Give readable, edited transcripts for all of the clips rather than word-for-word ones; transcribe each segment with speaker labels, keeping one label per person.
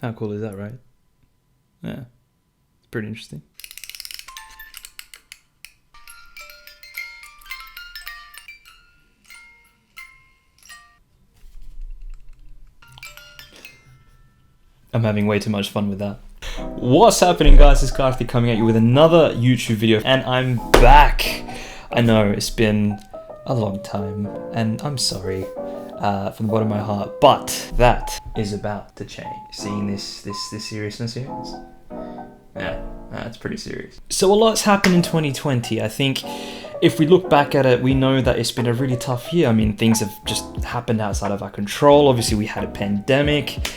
Speaker 1: How cool is that, right? Yeah, it's pretty interesting. I'm having way too much fun with that. What's happening, guys? It's Karthik coming at you with another YouTube video, and I'm back. I know it's been a long time, and I'm sorry from the bottom of my heart, but that is about to change. Seeing this seriousness here, yeah, that's pretty serious. So a lot's happened in 2020. I think if we look back at it, we know that it's been a really tough year. I mean, things have just happened outside of our control. Obviously, we had a pandemic.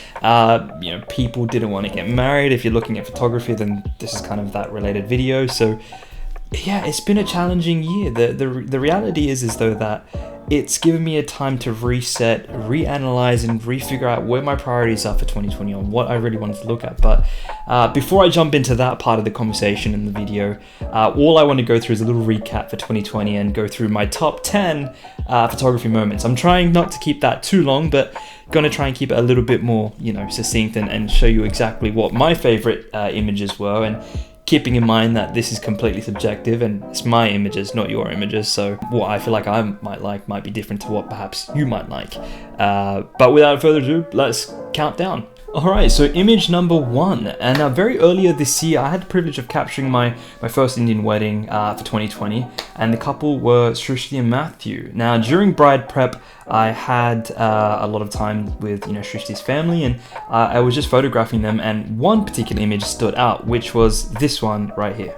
Speaker 1: People didn't want to get married. If you're looking at photography, then this is kind of that related video. So yeah, it's been a challenging year. The reality is though that it's given me a time to reset, reanalyze, and refigure out where my priorities are for 2020 on what I really wanted to look at. But before I jump into that part of the conversation in the video, all I want to go through is a little recap for 2020 and go through my top 10 photography moments. I'm trying not to keep that too long, but gonna try and keep it a little bit more, succinct and show you exactly what my favorite images were, and keeping in mind that this is completely subjective and it's my images, not your images. So what I feel like I might like might be different to what perhaps you might like. But without further ado, let's count down. Alright, so image number 1, and very earlier this year I had the privilege of capturing my first Indian wedding for 2020, and the couple were Shrishti and Matthew. Now during bride prep I had a lot of time with Shrishti's family, and I was just photographing them, and one particular image stood out, which was this one right here.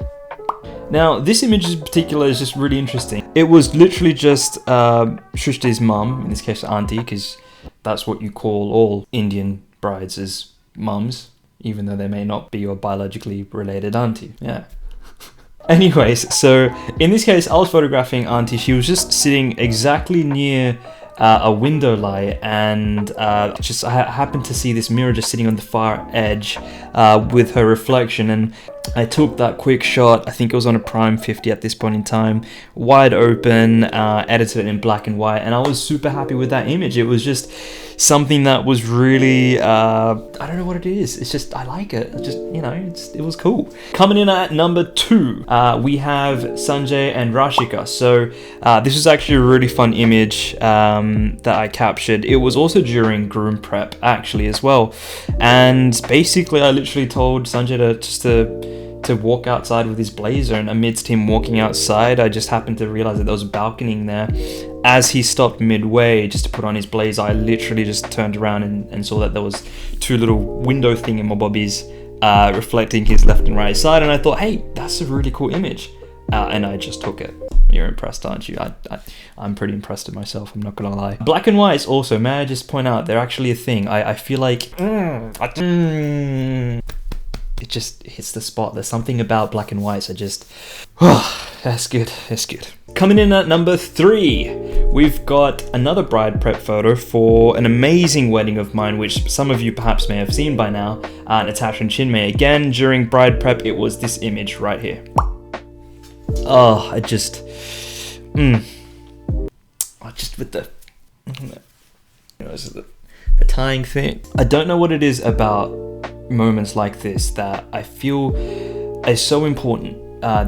Speaker 1: Now, this image in particular is just really interesting. It was literally just Shrishti's mum, in this case auntie, because that's what you call all Indian brides, as mums, even though they may not be your biologically related auntie. Yeah. Anyways, so in this case, I was photographing auntie. She was just sitting exactly near a window light, and I happened to see this mirror just sitting on the far edge with her reflection, and I took that quick shot. I think it was on a prime 50 at this point in time, wide open, edited it in black and white, and I was super happy with that image. It was just something that was really, I don't know what it is. It's just, I like it. It was cool. Coming in at number 2, we have Sanjay and Rashika. So this was actually a really fun image that I captured. It was also during groom prep actually as well. And basically I literally told Sanjay to walk outside with his blazer, and amidst him walking outside, I just happened to realize that there was a balcony in there. As he stopped midway just to put on his blazer, I literally just turned around and saw that there was 2 little window thingamabobbies reflecting his left and right side, and I thought, hey, that's a really cool image, and I just took it. You're impressed, aren't you? I'm pretty impressed with myself, I'm not gonna lie. Black and whites also, may I just point out, they're actually a thing. I feel like it just hits the spot. There's something about black and whites. That's good. Coming in at number 3, we've got another bride prep photo for an amazing wedding of mine, which some of you perhaps may have seen by now. Natasha and Chinmay. Again, during bride prep, it was this image right here. Just with the tying thing. I don't know what it is about moments like this that I feel is so important.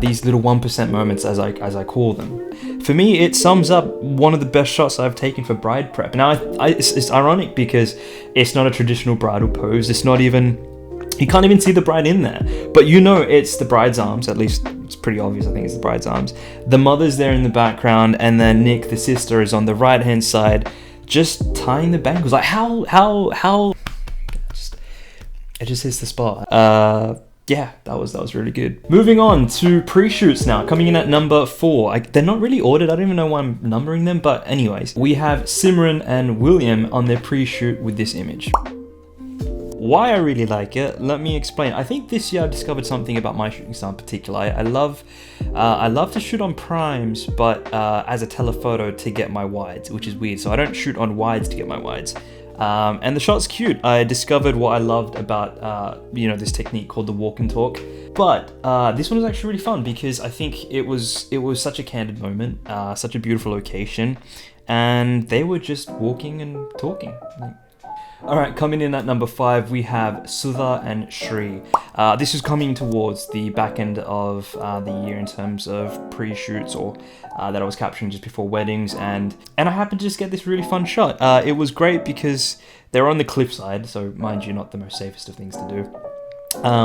Speaker 1: These little 1% moments, as I call them. For me, it sums up one of the best shots I've taken for bride prep. Now, it's ironic because it's not a traditional bridal pose. It's not even, you can't even see the bride in there. But it's the bride's arms, at least it's pretty obvious, I think it's the bride's arms. The mother's there in the background, and then Nick, the sister, is on the right-hand side, just tying the bangles. Like, how... It just hits the spot. Yeah, that was really good. Moving on to pre-shoots now, coming in at number 4. They're not really ordered, I don't even know why I'm numbering them, but anyways. We have Simran and William on their pre-shoot with this image. Why I really like it, let me explain. I think this year I discovered something about my shooting style in particular. I love to shoot on primes, but as a telephoto to get my wides, which is weird. So I don't shoot on wides to get my wides. And the shot's cute. I discovered what I loved about, this technique called the walk and talk. But this one was actually really fun because I think it was such a candid moment, such a beautiful location, and they were just walking and talking. All right, coming in at number 5, we have Sudha and Shri. This is coming towards the back end of the year in terms of pre-shoots or that I was capturing just before weddings, and I happened to just get this really fun shot. It was great because they're on the cliffside, so mind you, not the most safest of things to do.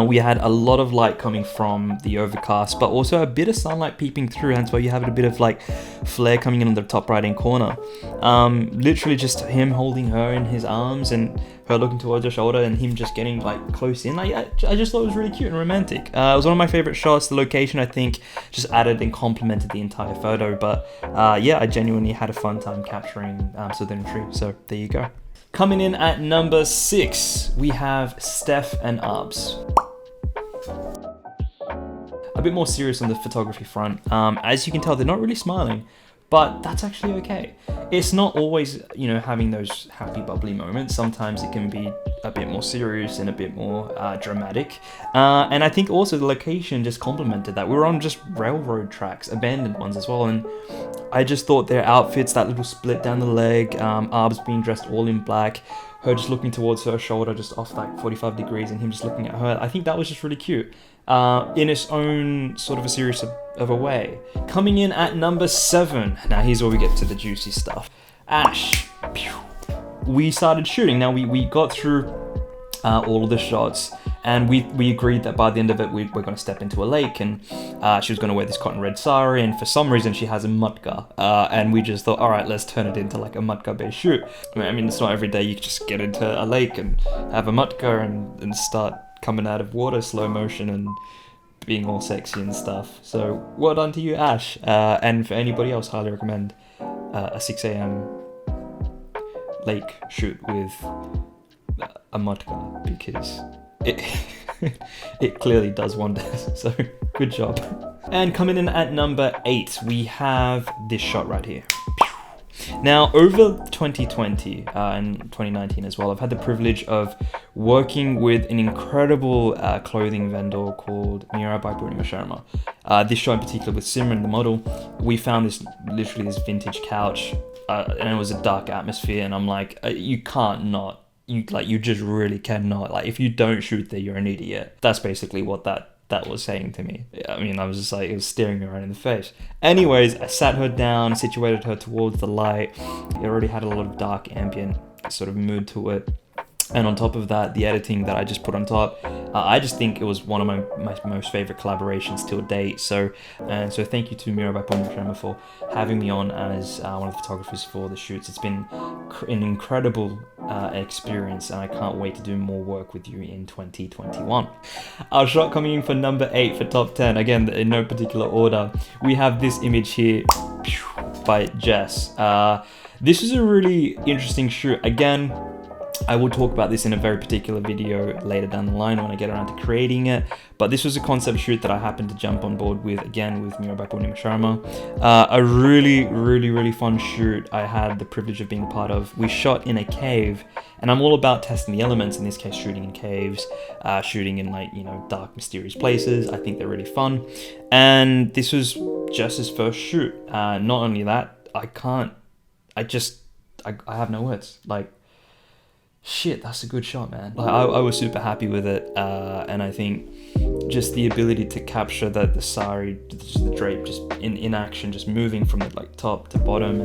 Speaker 1: We had a lot of light coming from the overcast, but also a bit of sunlight peeping through, hence why you have a bit of like flare coming in on the top right hand corner. Literally just him holding her in his arms and her looking towards her shoulder and him just getting like close in. I just thought it was really cute and romantic. It was one of my favorite shots. The location, I think, just added and complemented the entire photo, but yeah, I genuinely had a fun time capturing Southern Tree, so there you go. Coming in at number 6, we have Steph and Arbs. A bit more serious on the photography front. As you can tell, they're not really smiling, but that's actually okay. It's not always, you know, having those happy, bubbly moments. Sometimes it can be a bit more serious and a bit more dramatic. And I think also the location just complemented that. We were on just railroad tracks, abandoned ones as well, and I just thought their outfits, that little split down the leg, Arbs being dressed all in black, her just looking towards her shoulder just off like 45 degrees and him just looking at her, I think that was just really cute. In its own sort of a series of a way. Coming in at number 7, now here's where we get to the juicy stuff. Ash. We started shooting. Now we got through all of the shots, and we agreed that by the end of it we're going to step into a lake, and she was going to wear this cotton red sari, and for some reason she has a mutka, and we just thought, all right, let's turn it into like a mutka based shoot. I mean, it's not every day you just get into a lake and have a mutka and start coming out of water slow motion and being all sexy and stuff. So well done to you, Ash. And for anybody else, highly recommend a 6 a.m. lake shoot with a mutka, because it clearly does wonders. So good job. And coming in at number 8, we have this shot right here. Now, over 2020 and 2019 as well, I've had the privilege of working with an incredible clothing vendor called Mira by Sharma. This shot in particular with Simran, the model, we found this vintage couch, and it was a dark atmosphere, and I'm like, you can't not. You just really cannot. Like, if you don't shoot there, you're an idiot. That's basically what that was saying to me. I mean, I was just like, it was staring me right in the face. Anyways, I sat her down, situated her towards the light. It already had a lot of dark ambient sort of mood to it. And on top of that, the editing that I just put on top, I just think it was one of my most favorite collaborations till date. So thank you to Mira by Sharma for having me on as one of the photographers for the shoots. It's been an incredible experience, and I can't wait to do more work with you in 2021. Our shot coming in for number 8 for top 10, again in no particular order, we have this image here by Jess. This is a really interesting shoot. Again, I will talk about this in a very particular video later down the line when I get around to creating it, but this was a concept shoot that I happened to jump on board with, again with Mira by Sharma. A really fun shoot I had the privilege of being part of. We shot in a cave, and I'm all about testing the elements, in this case shooting in caves, shooting in like, you know, dark mysterious places. I think they're really fun, and this was Jess's first shoot. Not only that, I have no words. Like, shit, that's a good shot, man. Like, I was super happy with it, and I think just the ability to capture the sari, just the drape, just in action, just moving from the like top to bottom,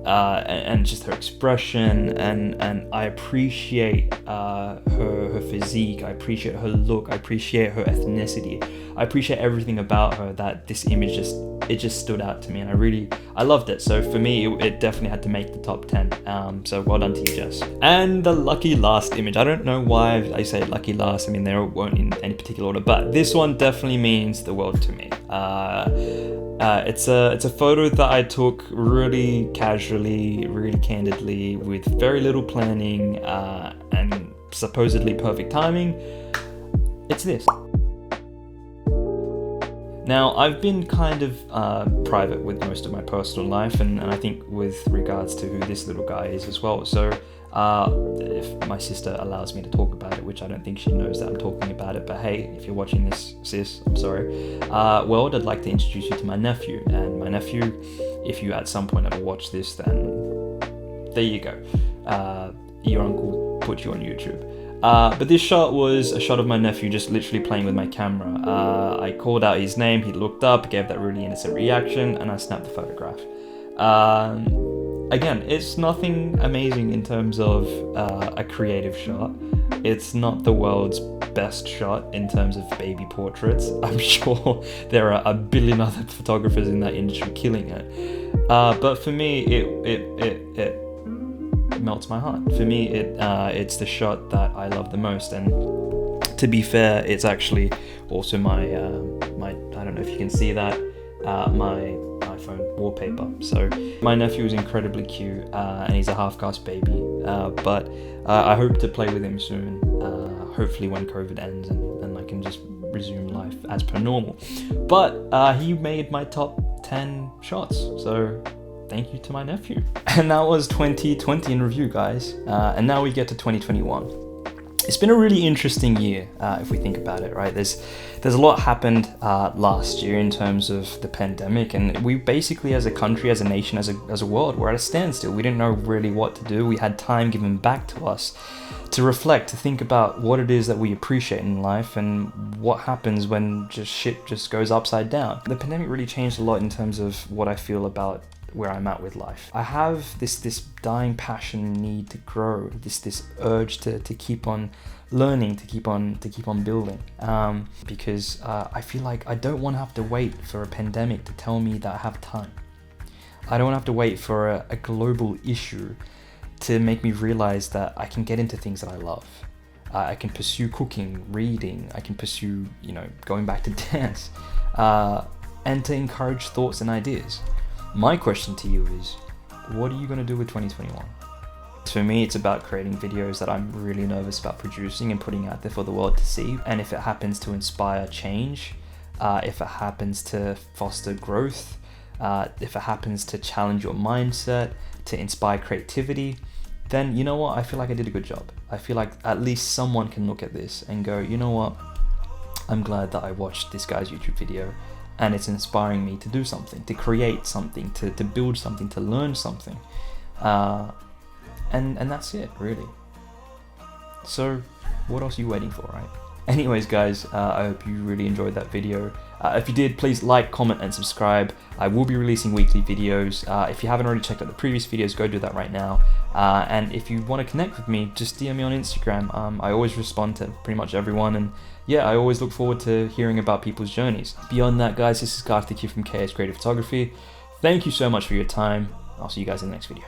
Speaker 1: and just her expression, and I appreciate her physique, I appreciate her look, I appreciate her ethnicity, I appreciate everything about her, that this image just stood out to me, and I loved it. So for me, it definitely had to make the top 10. So well done to you, Jess. And the lucky last image, I don't know why I say lucky last. I mean, they weren't in any particular order, but this one definitely means the world to me. It's a photo that I took really casually, really candidly, with very little planning, and supposedly perfect timing. It's this. Now, I've been kind of private with most of my personal life, and I think with regards to who this little guy is as well. So if my sister allows me to talk about it, which I don't think she knows that I'm talking about it, but hey, if you're watching this, sis, I'm sorry. Well, I'd like to introduce you to my nephew. And my nephew, if you at some point ever watch this, then there you go. Your uncle put you on YouTube. But this shot was a shot of my nephew just literally playing with my camera. I called out his name, he looked up, gave that really innocent reaction, and I snapped the photograph. Again, it's nothing amazing in terms of a creative shot. It's not the world's best shot in terms of baby portraits. I'm sure there are a billion other photographers in that industry killing it. But for me, it melts my heart. For me, it's the shot that I love the most. And to be fair, it's actually also my I don't know if you can see that, my iPhone wallpaper. So my nephew is incredibly cute, and he's a half-caste baby, but I hope to play with him soon, hopefully when COVID ends and I can just resume life as per normal. But he made my top 10 shots, so thank you to my nephew. And that was 2020 in review, guys, and now we get to 2021. It's been a really interesting year, if we think about it, right? There's a lot happened last year in terms of the pandemic, and we basically, as a country, as a nation, as a world, we're at a standstill. We didn't know really what to do. We had time given back to us to reflect, to think about what it is that we appreciate in life and what happens when shit just goes upside down. The pandemic really changed a lot in terms of what I feel about where I'm at with life. I have this dying passion, need to grow, this urge to keep on learning, to keep on building, because I feel like I don't want to have to wait for a pandemic to tell me that I have time. I don't have to wait for a global issue to make me realize that I can get into things that I love. I can pursue cooking, reading, I can pursue, going back to dance, and to encourage thoughts and ideas. My question to you is, what are you going to do with 2021? For me, it's about creating videos that I'm really nervous about producing and putting out there for the world to see. And if it happens to inspire change, if it happens to foster growth, if it happens to challenge your mindset, to inspire creativity, then you know what? I feel like I did a good job. I feel like at least someone can look at this and go, you know what? I'm glad that I watched this guy's YouTube video, and it's inspiring me to do something, to create something, to build something, to learn something. And that's it, really. So what else are you waiting for, right? Anyways, guys, I hope you really enjoyed that video. If you did, please like, comment, and subscribe. I will be releasing weekly videos. If you haven't already checked out the previous videos, go do that right now. And if you want to connect with me, just DM me on Instagram. I always respond to pretty much everyone, and yeah, I always look forward to hearing about people's journeys. Beyond that, guys, this is Karthik here from KS Creative Photography. Thank you so much for your time. I'll see you guys in the next video.